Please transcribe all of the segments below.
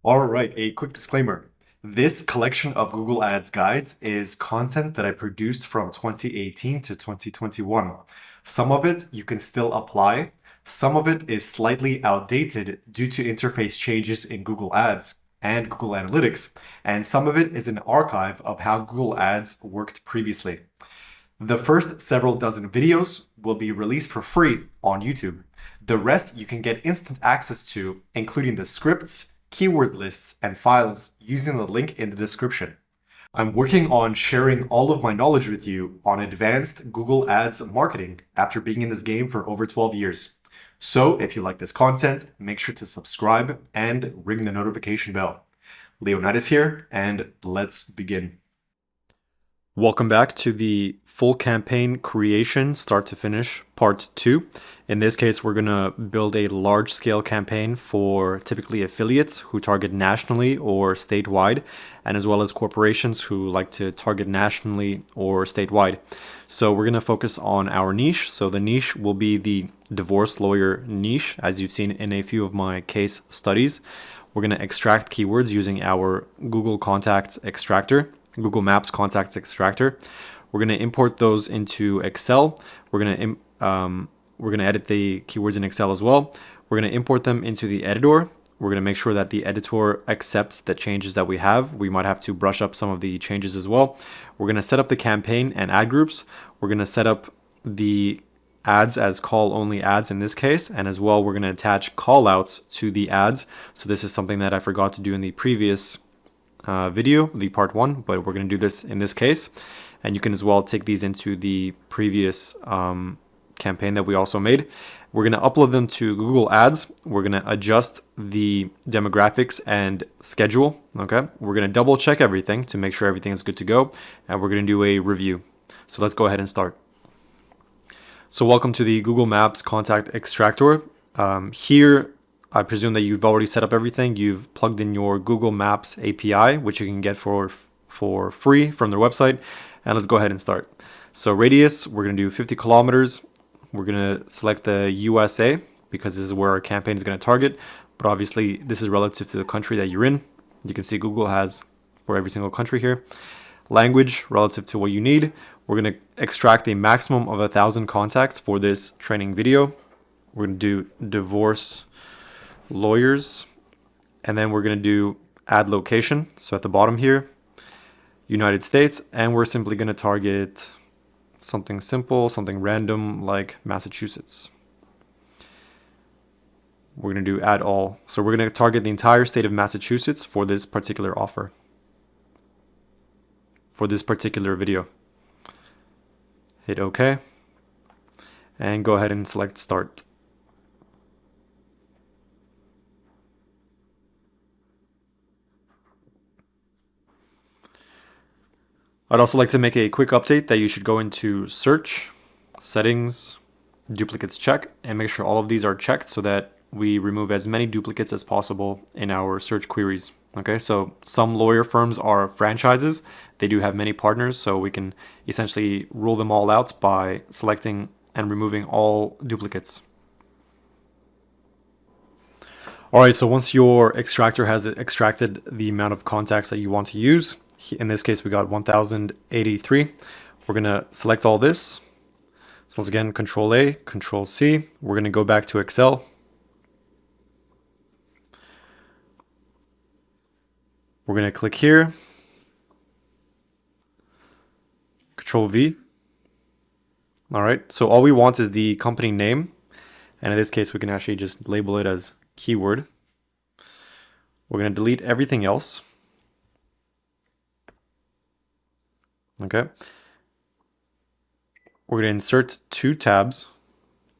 All right, a quick disclaimer. This collection of Google Ads guides is content that I produced from 2018 to 2021. Some of it you can still apply. Some of it is slightly outdated due to interface changes in Google Ads and Google Analytics, and some of it is an archive of how Google Ads worked previously. The first several dozen videos will be released for free on YouTube. The rest you can get instant access to, including the scripts, keyword lists, and files using the link in the description. I'm working on sharing all of my knowledge with you on advanced Google Ads marketing after being in this game for over 12 years. So if you like this content, make sure to subscribe and ring the notification bell. Leonidas here, and let's begin. Welcome back to the full campaign creation, start to finish, part 2. In this case, we're going to build a large scale campaign for typically affiliates who target nationally or statewide, and as well as corporations who like to target nationally or statewide. So we're going to focus on our niche. So the niche will be the divorce lawyer niche, as you've seen in a few of my case studies. We're going to extract keywords using our Google Contacts extractor. Google Maps Contacts Extractor. We're going to import those into Excel. We're going to edit the keywords in Excel as well. We're going to import them into the editor. We're going to make sure that the editor accepts the changes that we have. We might have to brush up some of the changes as well. We're going to set up the campaign and ad groups. We're going to set up the ads as call only ads in this case, and as well we're going to attach call outs to the ads. So this is something that I forgot to do in the previous video, the part 1, but we're going to do this in this case. And you can as well take these into the previous campaign that we also made. We're going to upload them to Google Ads. We're going to adjust the demographics and schedule. Okay, we're going to double check everything to make sure everything is good to go, and we're going to do a review. So let's go ahead and start. So welcome to the Google Maps Contact Extractor. Here I presume that you've already set up everything. You've plugged in your Google Maps API, which you can get for free from their website. And let's go ahead and start. So radius, we're going to do 50 kilometers. We're going to select the USA because this is where our campaign is going to target. But obviously, this is relative to the country that you're in. You can see Google has for every single country here. Language, relative to what you need. We're going to extract a maximum of 1,000 contacts for this training video. We're going to do divorce lawyers, and then we're going to do add location. So at the bottom here, United States, and we're simply going to target something simple, something random like Massachusetts. We're going to do add all. So we're going to target the entire state of Massachusetts for this particular offer, for this particular video. Hit OK, and go ahead and select start. I'd also like to make a quick update that you should go into search, settings, duplicates check, and make sure all of these are checked so that we remove as many duplicates as possible in our search queries. Okay, so some lawyer firms are franchises. They do have many partners, so we can essentially rule them all out by selecting and removing all duplicates. All right, so once your extractor has extracted the amount of contacts that you want to use, in this case, we got 1083. We're going to select all this. So once again, Control A, Control C. We're going to go back to Excel. We're going to click here. Control V. All right, so all we want is the company name. And in this case, we can actually just label it as keyword. We're going to delete everything else. Okay. We're going to insert 2 tabs,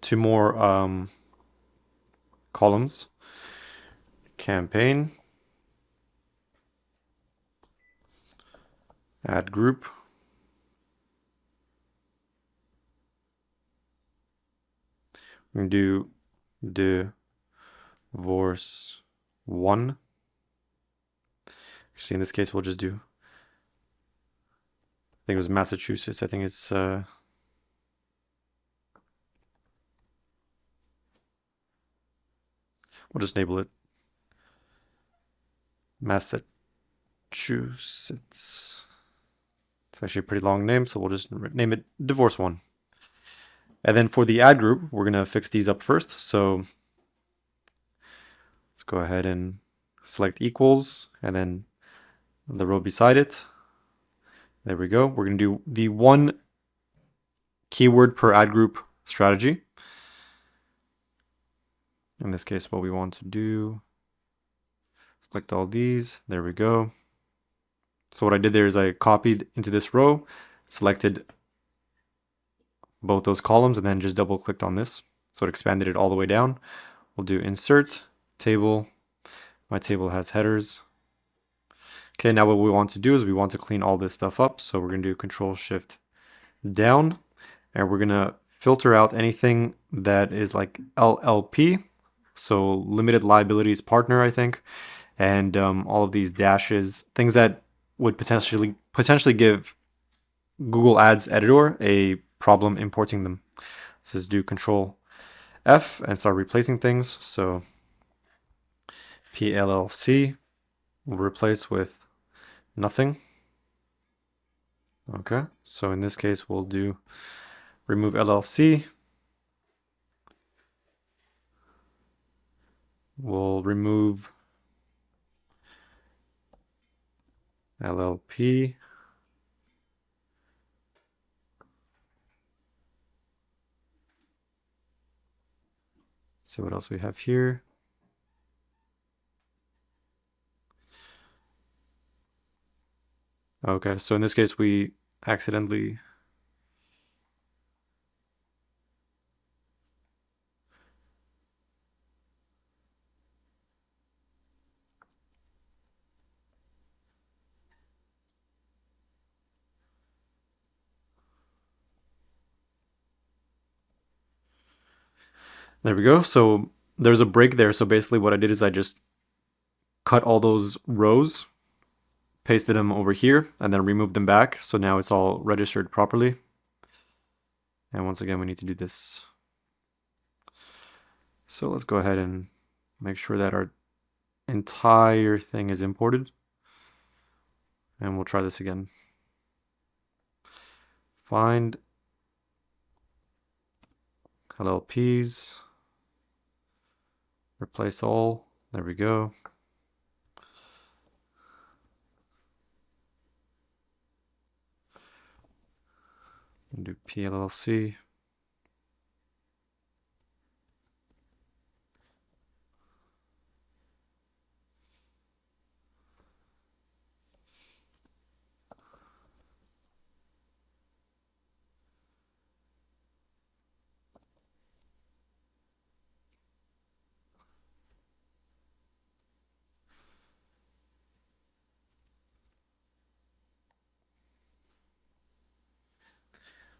2 more columns. Campaign, add group. We're going to do divorce 1. Actually, in this case, we'll just do, I think it was Massachusetts. I think it's we'll just enable it. Massachusetts. It's actually a pretty long name, so we'll just name it divorce one. And then for the ad group, we're going to fix these up first. So let's go ahead and select equals and then the row beside it. There we go. We're going to do the one keyword per ad group strategy. In this case, what we want to do, select all these. There we go. So what I did there is I copied into this row, selected both those columns, and then just double clicked on this. So it expanded it all the way down. We'll do insert, table. My table has headers. Okay, now what we want to do is we want to clean all this stuff up. So we're going to do Control Shift down, and we're going to filter out anything that is like LLP. So limited liabilities partner, I think. And all of these dashes, things that would potentially give Google Ads Editor a problem importing them. So just do Control F and start replacing things. So PLLC will replace with nothing. Okay, so in this case we'll do remove LLC. We'll remove LLP. See what else we have here. Okay, so in this case we accidentally there we go. So there's a break there. So basically what I did is I just cut all those rows, pasted them over here, and then removed them back. So now it's all registered properly. And once again, we need to do this. So let's go ahead and make sure that our entire thing is imported. And we'll try this again. Find LLPs. Replace all. There we go. And do PLLC.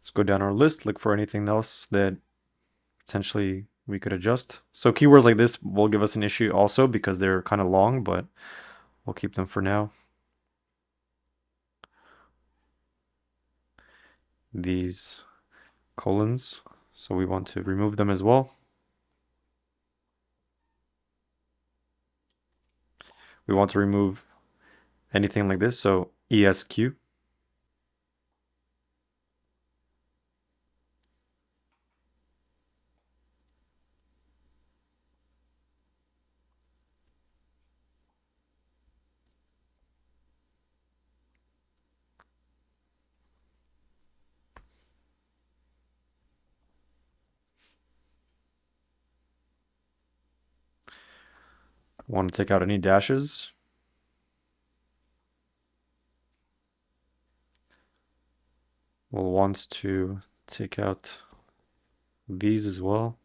Let's go down our list, look for anything else that potentially we could adjust. So keywords like this will give us an issue also because they're kind of long, but we'll keep them for now. These colons, so we want to remove them as well. We want to remove anything like this, so ESQ. Want to take out any dashes. We'll want to take out these as well.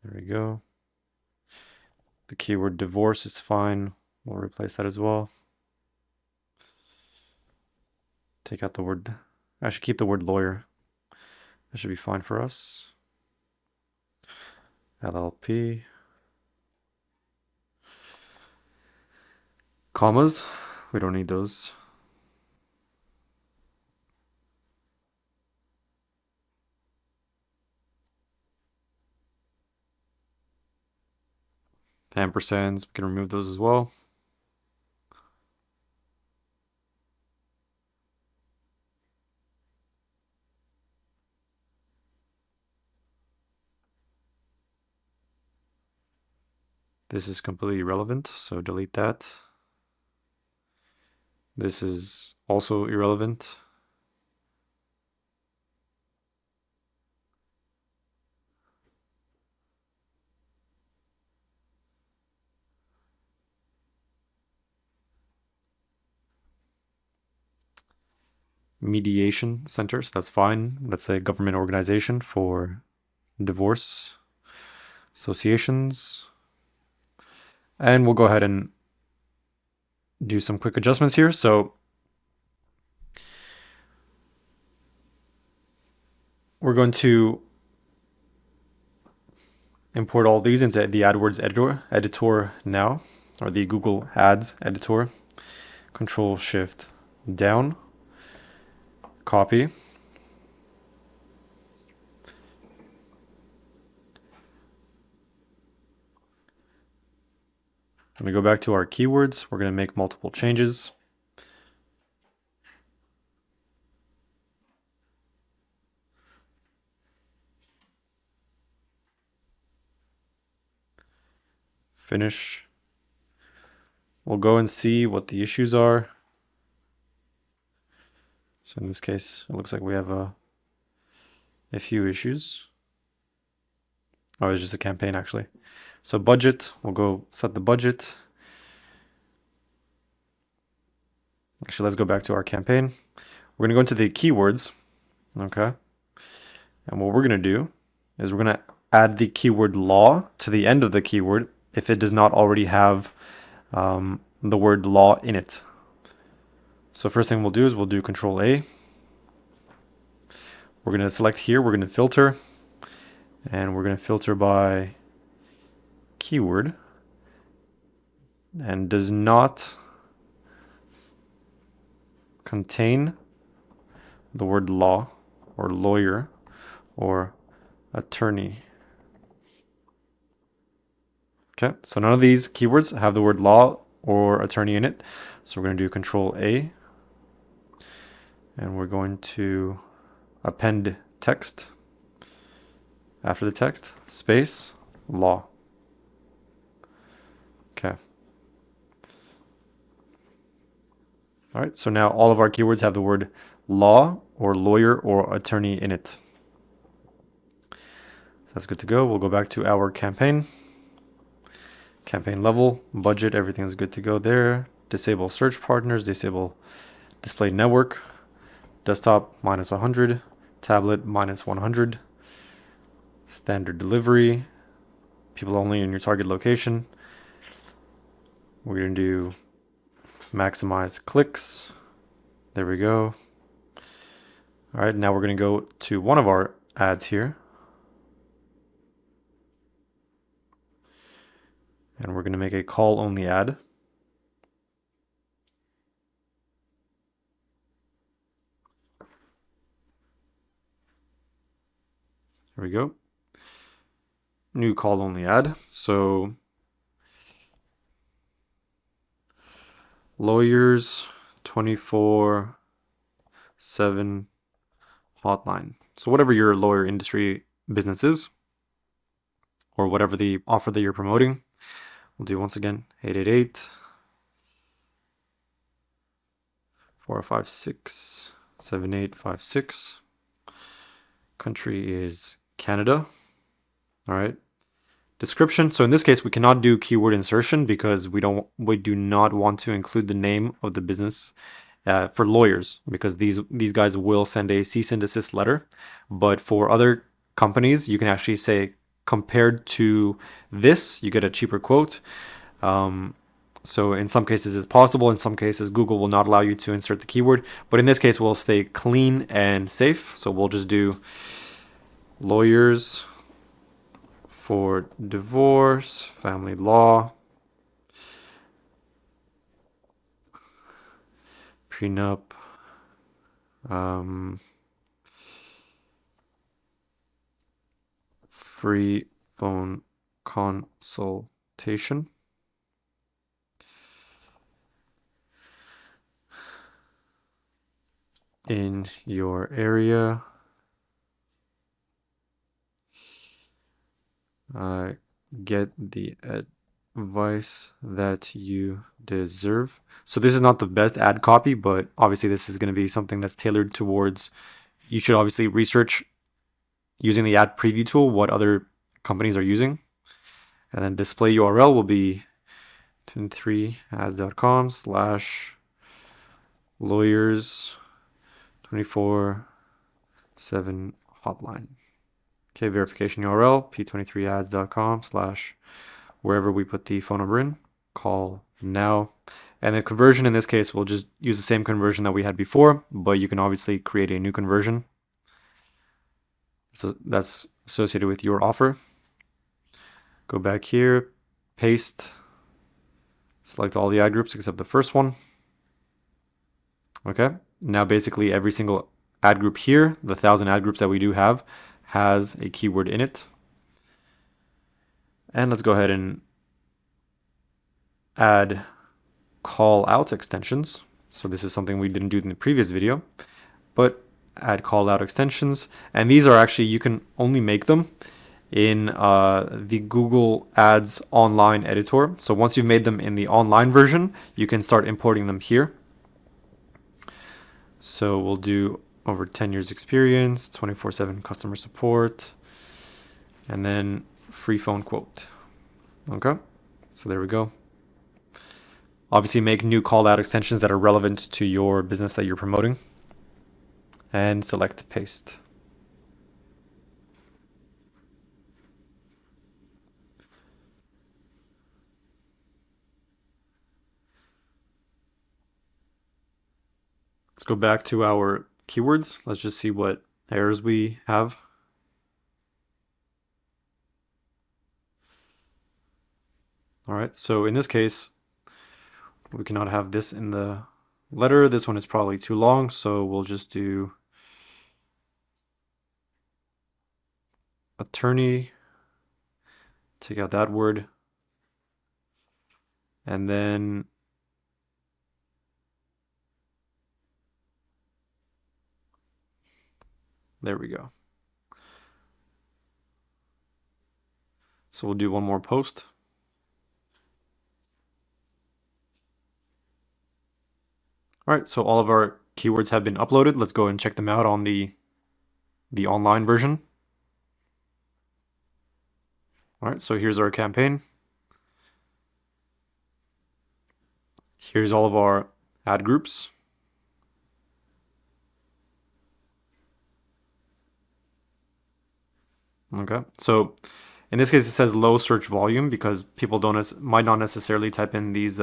There we go. The keyword divorce is fine. We'll replace that as well. Take out the word, I should keep the word lawyer. That should be fine for us. LLP. Commas, we don't need those. The ampersands, we can remove those as well. This is completely irrelevant, so delete that. This is also irrelevant. Mediation center, so that's fine. That's a government organization for divorce associations. And we'll go ahead and do some quick adjustments here. So we're going to import all these into the AdWords editor now, or the Google Ads editor. Control Shift down, copy. When we go back to our keywords, we're going to make multiple changes. Finish. We'll go and see what the issues are. So in this case, it looks like we have a few issues. Oh, it's just a campaign actually. So budget, we'll go set the budget. Actually, let's go back to our campaign. We're gonna go into the keywords, okay? And what we're gonna do is we're gonna add the keyword law to the end of the keyword if it does not already have the word law in it. So first thing we'll do is we'll do Control A. We're gonna select here, we're gonna filter, and we're gonna filter by keyword, and does not contain the word law or lawyer or attorney. Okay, so none of these keywords have the word law or attorney in it. So we're going to do Control A, and we're going to append text. After the text, space, law. Okay. All right, so now all of our keywords have the word law or lawyer or attorney in it. That's good to go. We'll go back to our campaign. Campaign level, budget, everything is good to go there. Disable search partners, disable display network. Desktop minus 100, tablet minus 100. Standard delivery, people only in your target location. We're going to do maximize clicks. There we go. All right, now we're going to go to one of our ads here. And we're going to make a call only ad. There we go. New call only ad. So lawyers 24/7 hotline. So whatever your lawyer industry business is, or whatever the offer that you're promoting, we'll do once again 888 456 7856. Country is Canada. All right. Description. So in this case, we cannot do keyword insertion because we do not want to include the name of the business for lawyers, because these guys will send a cease and desist letter. But for other companies, you can actually say, compared to this, you get a cheaper quote. So in some cases it's possible. In some cases, Google will not allow you to insert the keyword. But in this case, we'll stay clean and safe. So we'll just do lawyers for divorce, family law, prenup, free phone consultation. segmentation. In your area. Get the advice that you deserve. So this is not the best ad copy, but obviously this is going to be something that's tailored towards, you should obviously research using the ad preview tool what other companies are using. And then display URL will be 23ads.com/lawyers 24/7 hotline. Okay, verification URL, p23ads.com/wherever we put the phone number in. Call now. And the conversion in this case, we'll just use the same conversion that we had before, but you can obviously create a new conversion. So that's associated with your offer. Go back here, paste, select all the ad groups except the first one. Okay, now basically every single ad group here, the 1,000 ad groups that we do have, has a keyword in it. And let's go ahead and add call out extensions. So this is something we didn't do in the previous video, but add call out extensions. And these are actually, you can only make them in the Google Ads online editor. So once you've made them in the online version, you can start importing them here. So we'll do over 10 years experience, 24/7 customer support, and then free phone quote. Okay, so there we go. Obviously make new call out extensions that are relevant to your business that you're promoting, and select paste. Let's go back to our keywords. Let's just see what errors we have. All right, so in this case, we cannot have this in the letter. This one is probably too long, so we'll just do attorney, take out that word, and then there we go. So we'll do one more post. All right, so all of our keywords have been uploaded. Let's go and check them out on the online version. All right, so here's our campaign. Here's all of our ad groups. Okay, so in this case, it says low search volume because people might not necessarily type in these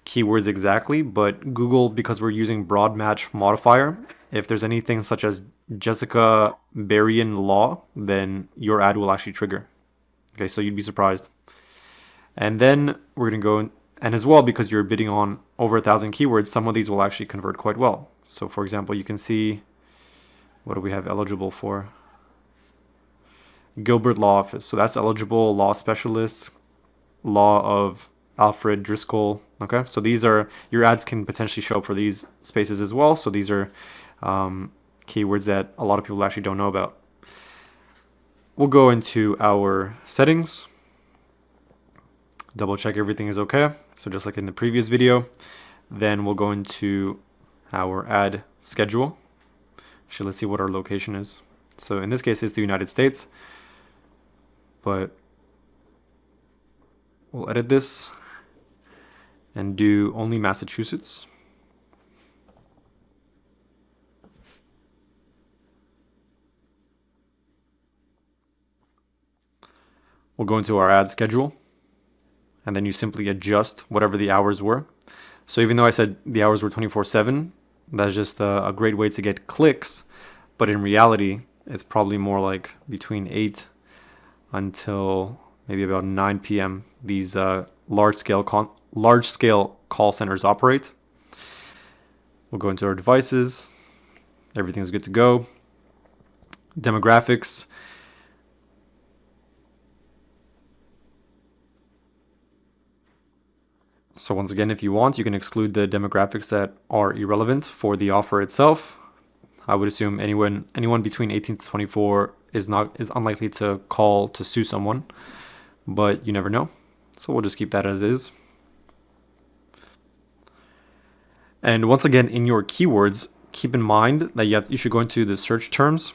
keywords exactly, but Google, because we're using broad match modifier, if there's anything such as Jessica Berrien law, then your ad will actually trigger. Okay, so you'd be surprised. And then we're going to go, and as well, because you're bidding on over 1,000 keywords, some of these will actually convert quite well. So for example, you can see, what do we have eligible for? Gilbert Law Office. So that's eligible, law specialists, law of Alfred Driscoll. Okay, so these are, your ads can potentially show up for these spaces as well. So these are keywords that a lot of people actually don't know about. We'll go into our settings, double check everything is okay. So just like in the previous video, then we'll go into our ad schedule. Actually, let's see what our location is. So in this case, it's the United States, but we'll edit this and do only Massachusetts. We'll go into our ad schedule, and then you simply adjust whatever the hours were. So even though I said the hours were 24/7, that's just a great way to get clicks, but in reality, it's probably more like between 8 until maybe about 9 p.m. These large-scale call centers operate. We'll go into our devices. Everything's good to go. Demographics. So once again, if you want, you can exclude the demographics that are irrelevant for the offer itself. I would assume anyone between 18 to 24 is unlikely to call to sue someone, but you never know. So we'll just keep that as is. And once again, in your keywords, keep in mind that you should go into the search terms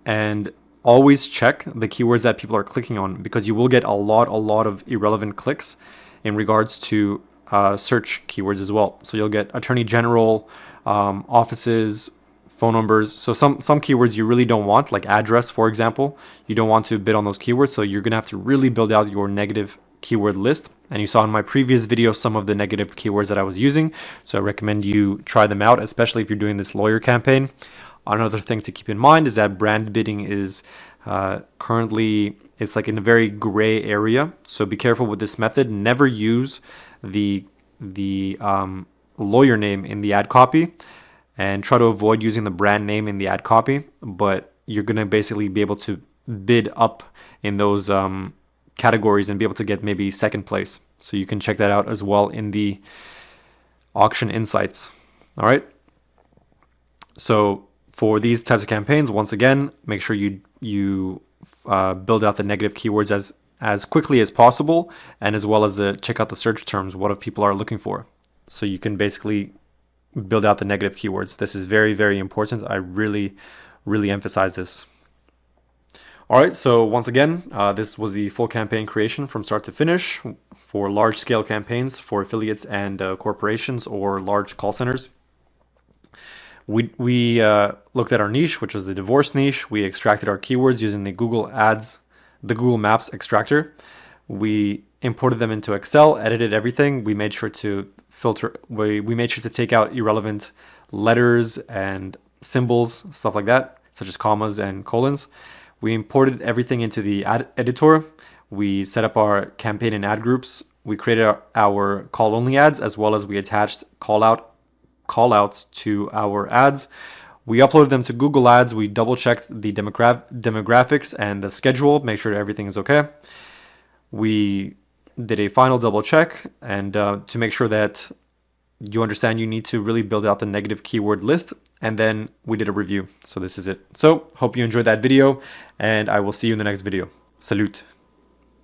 and always check the keywords that people are clicking on, because you will get a lot of irrelevant clicks in regards to search keywords as well. So you'll get attorney general, offices, phone numbers. So some keywords you really don't want, like address, for example. You don't want to bid on those keywords. So you're going to have to really build out your negative keyword list. And you saw in my previous video some of the negative keywords that I was using. So I recommend you try them out, especially if you're doing this lawyer campaign. Another thing to keep in mind is that brand bidding is currently, it's like in a very gray area. So be careful with this method. Never use the lawyer name in the ad copy, and try to avoid using the brand name in the ad copy. But you're going to basically be able to bid up in those categories and be able to get maybe second place. So you can check that out as well in the auction insights. All right. So for these types of campaigns, once again, make sure you build out the negative keywords as quickly as possible, and as well as check out the search terms, what if people are looking for. So you can basically build out the negative keywords. This is very, very important. I really emphasize this. All right, so once again, this was the full campaign creation from start to finish for large scale campaigns for affiliates and corporations or large call centers. We looked at our niche, which was the divorce niche. We extracted our keywords using the Google Maps extractor. We imported them into Excel, edited everything. We made sure to filter. We made sure to take out irrelevant letters and symbols, stuff like that, such as commas and colons. We imported everything into the ad editor. We set up our campaign and ad groups. We created our call only ads, as well as we attached call outs to our ads. We uploaded them to Google Ads. We double checked the demographics and the schedule, make sure everything is okay. We did a final double check, and to make sure that you understand you need to really build out the negative keyword list, and then we did a review. So this is it. So hope you enjoyed that video, and I will see you in the next video. Salut.